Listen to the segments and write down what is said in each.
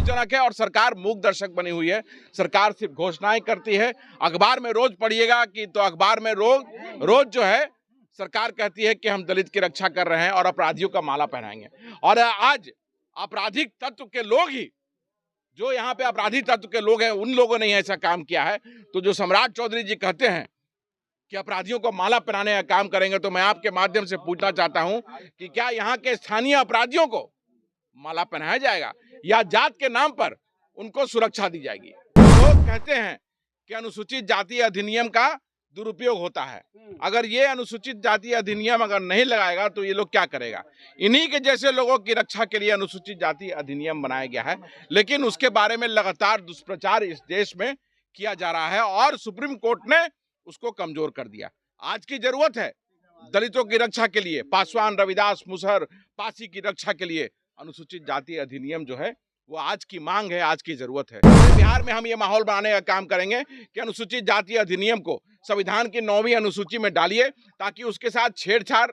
अफसोसजनक है और सरकार मूक दर्शक बनी हुई है। सरकार सिर्फ घोषणाएं करती है। अखबार में रोज पढ़िएगा कि तो अखबार में रोज जो है सरकार कहती है कि हम दलित की रक्षा कर रहे हैं और अपराधियों का माला पहनाएंगे। और आज आपराधिक तत्व के लोग ही, जो यहाँ पे अपराधी तत्व के लोग हैं, उन लोगों ने ऐसा काम किया है। तो जो सम्राट चौधरी जी कहते हैं कि अपराधियों को माला पहनाने का काम करेंगे, तो मैं आपके माध्यम से पूछना चाहता हूं कि क्या यहाँ के स्थानीय अपराधियों को माला पहनाया जाएगा या जात के नाम पर उनको सुरक्षा दी जाएगी? लोग कहते हैं कि अनुसूचित जाति अधिनियम का दुरुपयोग होता है। अगर ये अनुसूचित जाति अधिनियम अगर नहीं लगाएगा तो ये लोग क्या करेगा? इन्हीं के जैसे लोगों की रक्षा के लिए अनुसूचित जाति अधिनियम बनाया गया है, लेकिन उसके बारे में लगातार दुष्प्रचार इस देश में किया जा रहा है और सुप्रीम कोर्ट ने उसको कमजोर कर दिया। आज की जरूरत है दलितों की रक्षा के लिए, पासवान, रविदास, मुसहर, पासी की रक्षा के लिए अनुसूचित जाति अधिनियम जो है वो आज की मांग है, आज की जरूरत है। बिहार में हम ये माहौल बनाने का काम करेंगे कि अनुसूचित जाति अधिनियम को संविधान की 9वीं अनुसूची में डालिए ताकि उसके साथ छेड़छाड़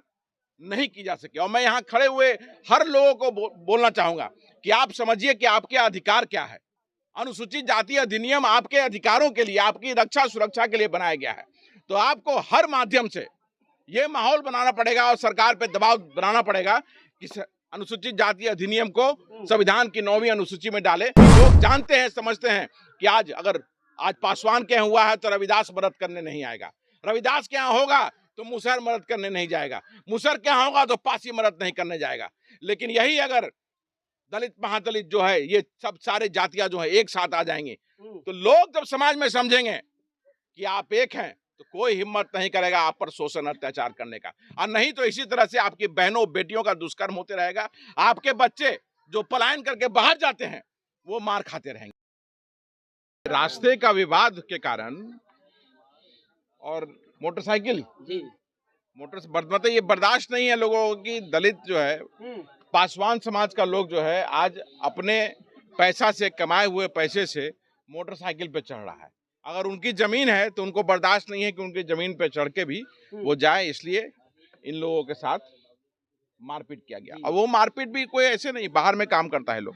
नहीं की जा सके। और मैं यहाँ खड़े हुए हर लोगों को बोलना चाहूंगा कि आप समझिए कि आपके अधिकार क्या है। अनुसूचित जाति अधिनियम आपके अधिकारों के लिए, आपकी रक्षा सुरक्षा के लिए बनाया गया है। तो आपको हर माध्यम से ये माहौल बनाना पड़ेगा और सरकार पे दबाव बनाना पड़ेगा कि अनुसूचित जाति अधिनियम को संविधान की 9वीं अनुसूची में डाले। लोग जानते हैं, समझते हैं कि आज पासवान के यहाँ हुआ है तो रविदास मदद करने नहीं आएगा, रविदास के यहाँ होगा तो मुसहर मदद करने नहीं जाएगा, मुसहर के यहाँ होगा तो पासी मदद नहीं करने जाएगा। लेकिन यही अगर दलित महादलित जो है, ये सब सारे जातियां जो है एक साथ आ जाएंगे तो लोग जब समाज में समझेंगे कि आप एक हैं तो कोई हिम्मत नहीं करेगा आप पर शोषण अत्याचार करने का। और नहीं तो इसी तरह से आपकी बहनों बेटियों का दुष्कर्म होते रहेगा, आपके बच्चे जो पलायन करके बाहर जाते हैं वो मार खाते रहेंगे। रास्ते का विवाद के कारण और मोटरसाइकिल मतलब ये बर्दाश्त नहीं है लोगों की। दलित जो है, पासवान समाज का लोग जो है आज अपने पैसा से, कमाए हुए पैसे से मोटरसाइकिल पे चढ़ रहा है। अगर उनकी जमीन है तो उनको बर्दाश्त नहीं है कि उनकी जमीन पे चढ़ के भी वो जाए, इसलिए इन लोगों के साथ मारपीट किया गया। और वो मारपीट भी कोई ऐसे नहीं, बाहर में काम करता है लोग,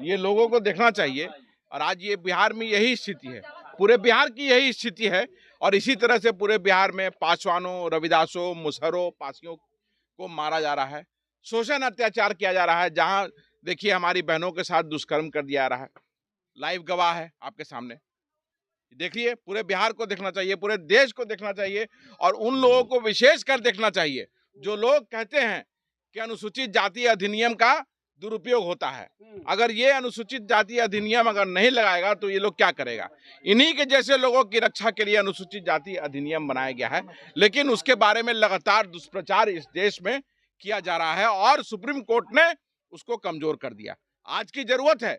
ये लोगों को देखना चाहिए। और आज ये बिहार में यही स्थिति है, पूरे बिहार की यही स्थिति है। और इसी तरह से पूरे बिहार में पासवानों, रविदासों, मुसहरों, पासियों को मारा जा रहा है, शोषण अत्याचार किया जा रहा है। जहां देखिए हमारी बहनों के साथ दुष्कर्म कर दिया जा रहा है, लाइव गवाह है आपके सामने। देखिए, पूरे बिहार को देखना चाहिए, पूरे देश को देखना चाहिए और उन लोगों को विशेष कर देखना चाहिए जो लोग कहते हैं कि अनुसूचित जाति अधिनियम का दुरुपयोग होता है। अगर ये अनुसूचित जाति अधिनियम अगर नहीं लगाएगा तो ये लोग क्या करेगा? इन्हीं के जैसे लोगों की रक्षा के लिए अनुसूचित जाति अधिनियम बनाया गया है, लेकिन उसके बारे में लगातार दुष्प्रचार इस देश में किया जा रहा है और सुप्रीम कोर्ट ने उसको कमजोर कर दिया। आज की जरूरत है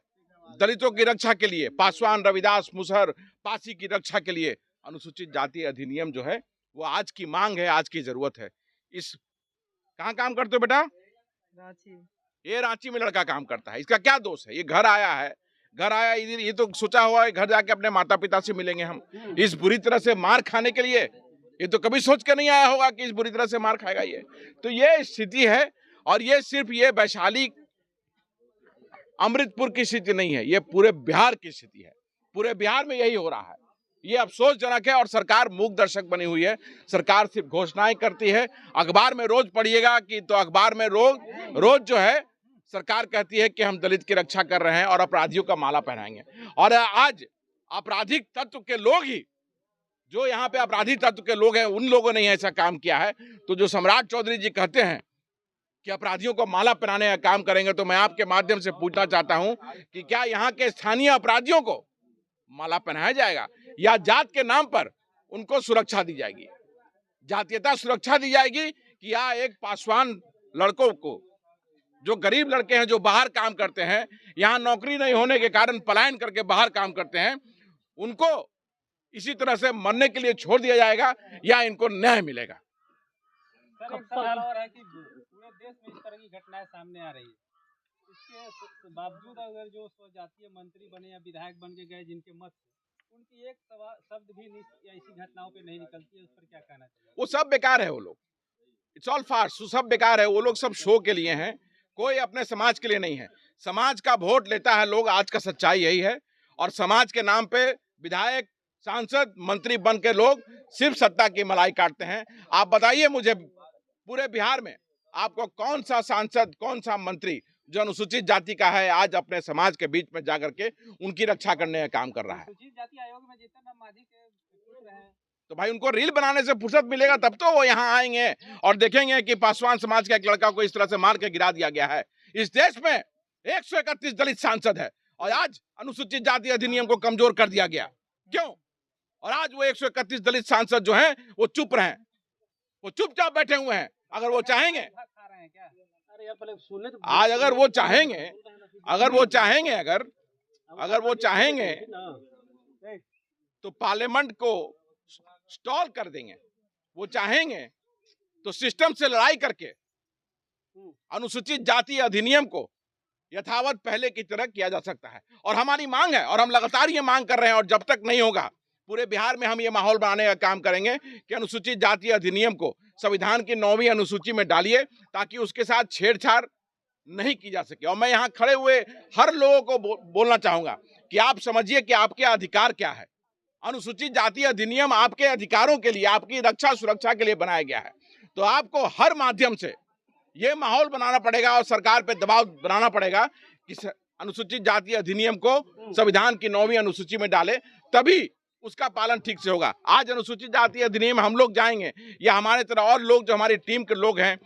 दलितों की रक्षा के लिए, पासवान, रविदास, मुसहर, पासी की रक्षा के लिए अनुसूचित जाति अधिनियम जो है वो आज की मांग है, आज की जरूरत है। कहाँ काम करते हो बेटा? रांची। ये रांची में लड़का काम करता है, इसका क्या दोष है? ये घर आया इधर, ये तो सोचा हुआ है घर जाके अपने माता पिता से मिलेंगे हम। इस बुरी तरह से मार खाने के लिए ये तो कभी सोच के नहीं आया होगा कि इस बुरी तरह से मार खाएगा ये। तो ये स्थिति है और ये सिर्फ ये वैशाली अमृतपुर की स्थिति नहीं है, ये पूरे बिहार की स्थिति है। पूरे बिहार में यही हो रहा है। ये अफसोसजनक है और सरकार मूक दर्शक बनी हुई है। सरकार सिर्फ घोषणाएं करती है। अखबार में रोज पढ़िएगा कि तो अखबार में रोज जो है सरकार कहती है कि हम दलित की रक्षा कर रहे हैं और अपराधियों का माला पहनाएंगे। और आज आपराधिक तत्व के लोग ही, जो यहाँ पे अपराधी तत्व के लोग हैं, उन लोगों ने ऐसा काम किया है। तो जो सम्राट चौधरी जी कहते हैं कि अपराधियों को माला पहनाने का काम करेंगे, तो मैं आपके माध्यम से पूछना चाहता हूं कि क्या यहाँ के स्थानीय अपराधियों को माला पहनाया जाएगा या जात के नाम पर उनको सुरक्षा दी जाएगी, जातीयता सुरक्षा दी जाएगी? कि या एक पासवान लड़कों को, जो गरीब लड़के हैं, जो बाहर काम करते हैं, यहाँ नौकरी नहीं होने के कारण पलायन करके बाहर काम करते हैं, उनको इसी तरह से मरने के लिए छोड़ दिया जाएगा या इनको न्याय मिलेगा? सर, एक सवाल और है कि पूरे देश में इस तरह की घटनाएं सामने आ रही है, इसके बावजूद अगर जो स्वजातीय मंत्री बने या विधायक बन के गए जिनके मत उनकी एक शब्द भी ऐसी घटनाओं पे नहीं निकलती है, उस पर क्या कहना चाहिए? वो सब बेकार है, वो लोग, इट्स ऑल फार्स, सब बेकार है। वो लोग सब शो के लिए हैं, कोई अपने समाज के लिए नहीं है। समाज का वोट लेता है लोग, आज का सच्चाई यही है। और समाज के नाम पे विधायक, सांसद, मंत्री बन के लोग सिर्फ सत्ता की मलाई काटते हैं। आप बताइए मुझे, पूरे बिहार में आपको कौन सा सांसद, कौन सा मंत्री जो अनुसूचित जाति का है आज अपने समाज के बीच में जाकर के उनकी रक्षा करने का काम कर रहा है? अनुसूचित जाति आयोग में जितना मांझी के पुत्र हैं, तो भाई उनको रील बनाने से फुर्सत मिलेगा तब तो वो यहाँ आएंगे और देखेंगे कि पासवान समाज का एक लड़का को इस तरह से मार के गिरा दिया गया है। इस देश में 131 दलित सांसद है और आज अनुसूचित जाति अधिनियम को कमजोर कर दिया गया। क्यों? और आज वो 131 दलित सांसद जो हैं वो चुप रहे, वो चुपचाप बैठे हुए हैं। अगर वो चाहेंगे, खा रहे हैं क्या? अरे यार पहले सुनने तो आज अगर वो चाहेंगे, अगर वो चाहेंगे तो पार्लियामेंट को स्टॉल कर देंगे। वो चाहेंगे तो सिस्टम से लड़ाई करके अनुसूचित जाति अधिनियम को यथावत पहले की तरह किया जा सकता है। और हमारी मांग है और हम लगातार ये मांग कर रहे हैं। और जब तक नहीं होगा, पूरे बिहार में हम ये माहौल बनाने का काम करेंगे कि अनुसूचित जाति अधिनियम को संविधान की 9वीं अनुसूची में डालिए ताकि उसके साथ छेड़छाड़ नहीं की जा सके। और मैं यहाँ खड़े हुए हर लोगों को बोलना चाहूंगा कि आप समझिए कि आपके अधिकार क्या है। अनुसूचित जाति अधिनियम आपके अधिकारों के लिए, आपकी रक्षा सुरक्षा के लिए बनाया गया है। तो आपको हर माध्यम से ये माहौल बनाना पड़ेगा और सरकार पे दबाव बनाना पड़ेगा कि अनुसूचित जाति अधिनियम को संविधान की 9वीं अनुसूची में डाले, तभी उसका पालन ठीक से होगा। आज अनुसूचित जाति अधिनियम हम लोग जाएंगे या हमारे तरह और लोग जो हमारी टीम के लोग हैं,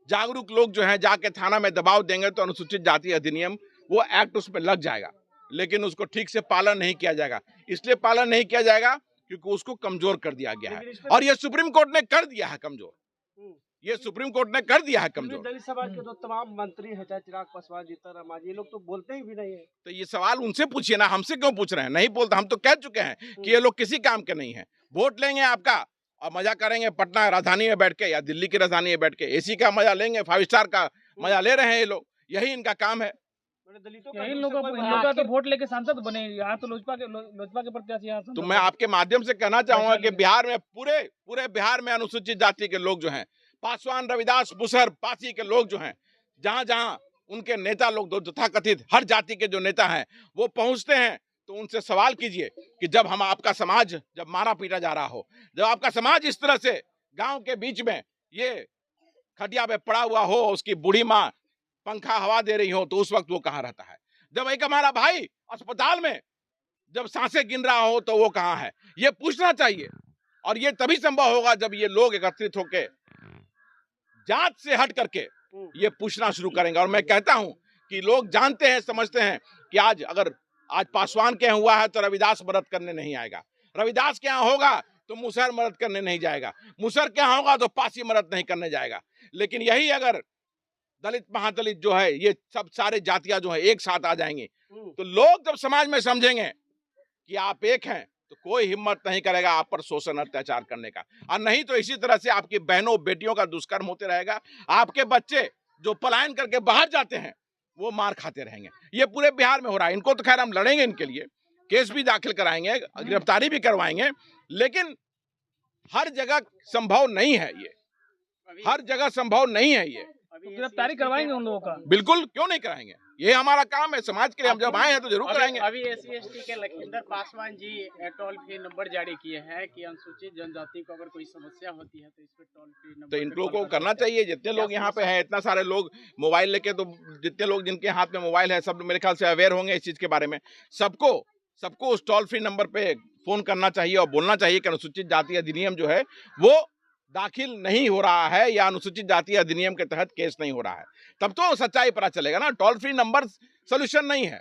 जागरूक लोग जो हैं, जाके थाना में दबाव देंगे तो अनुसूचित जाति अधिनियम वो एक्ट उसमें लग जाएगा। लेकिन उसको ठीक से पालन नहीं किया जाएगा। इसलिए पालन नहीं किया जाएगा क्योंकि उसको कमजोर कर दिया गया है और ये सुप्रीम कोर्ट ने कर दिया है कमजोर। ये सुप्रीम कोर्ट ने कर दिया है कमजोर। दलित समाज के तो तमाम मंत्री हैं, चाहे चिराग पासवान, जीतन राम, ये लोग तो बोलते ही भी नहीं है। तो ये सवाल उनसे पूछिए ना, हमसे क्यों पूछ रहे हैं? नहीं बोलते। हम तो कह चुके हैं कि ये लोग किसी काम के नहीं है। वोट लेंगे आपका और मजा करेंगे पटना राजधानी में बैठ के या दिल्ली की राजधानी में बैठ के, एसी का मजा लेंगे, 5 स्टार का मजा ले रहे हैं ये लोग। यही इनका काम है। इन लोगों का तो वोट लेके सांसद बने, यहाँ तो लोजपा के प्रत्याशी यहाँ। तो मैं आपके माध्यम से कहना चाहूंगा कि बिहार में पूरे बिहार में अनुसूचित जाति के लोग जो हैं, पासवान, रविदास, मुसहर, पासी के लोग जो हैं, जहां जहां उनके नेता लोग जो तथाकथित हर जाति के जो नेता हैं वो पहुंचते हैं, तो उनसे सवाल कीजिए कि जब हम आपका समाज जब मारा पीटा जा रहा हो, जब आपका समाज इस तरह से गांव के बीच में ये खटिया पे पड़ा हुआ हो, उसकी बूढ़ी माँ पंखा हवा दे रही हो, तो उस वक्त वो कहाँ रहता है? जब एक हमारा भाई अस्पताल में जब सांसें गिन रहा हो तो वो कहाँ है? ये पूछना चाहिए। और ये तभी संभव होगा जब ये लोग एकत्रित होके जात से हट करके ये पूछना शुरू करेंगे। और मैं कहता हूं कि लोग जानते हैं, समझते हैं कि आज पासवान के यहाँ हुआ है तो रविदास मदद करने नहीं आएगा, रविदास के यहाँ होगा तो मुसहर मदद करने नहीं जाएगा, मुसहर के यहाँ होगा तो पासी मदद नहीं करने जाएगा। लेकिन यही अगर दलित, महादलित जो है, ये सब सारे जातियां जो है एक साथ आ जाएंगी, तो लोग जब समाज में समझेंगे कि आप एक हैं, तो कोई हिम्मत नहीं करेगा आप पर शोषण अत्याचार करने का। और नहीं तो इसी तरह से आपकी बहनों बेटियों का दुष्कर्म होते रहेगा। आपके बच्चे जो पलायन करके बाहर जाते हैं वो मार खाते रहेंगे। ये पूरे बिहार में हो रहा है। इनको तो खैर हम लड़ेंगे, इनके लिए केस भी दाखिल कराएंगे, गिरफ्तारी भी करवाएंगे, लेकिन हर जगह संभव नहीं है ये, हर जगह संभव नहीं है ये। गिरफ्तारी करवाएंगे उन लोगों का? बिल्कुल, क्यों नहीं कराएंगे? ये हमारा काम है, समाज के लिए हम जब आए हैं तो जरूर कराएंगे। अभी SC/ST के Lakhindar Paswan ji toll free number जारी किए हैं कि अनुसूचित जनजाति को अगर कोई समस्या होती है तो इस पर टोल फ्री नंबर, तो इन लोगों को करना चाहिए। जितने लोग यहाँ पे हैं, इतना सारे लोग मोबाइल लेके, तो जितने लोग जिनके हाथ में मोबाइल है सब मेरे ख्याल से अवेयर होंगे इस चीज के बारे में। सबको उस टोल फ्री नंबर पे फोन करना चाहिए और बोलना चाहिए कि अनुसूचित जाति अधिनियम जो है वो दाखिल नहीं हो रहा है या अनुसूचित जाति अधिनियम के तहत केस नहीं हो रहा है। तब तो सच्चाई पता चलेगा ना। टोल फ्री नंबर सोल्यूशन नहीं है।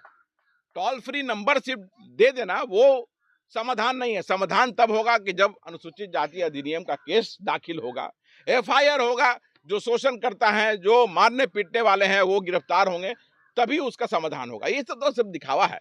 टोल फ्री नंबर सिर्फ दे देना वो समाधान नहीं है। समाधान तब होगा कि जब अनुसूचित जाति अधिनियम का केस दाखिल होगा, FIR होगा, जो शोषण करता है, जो मारने पीटने वाले हैं वो गिरफ्तार होंगे, तभी उसका समाधान होगा। ये तो सिर्फ दिखावा है।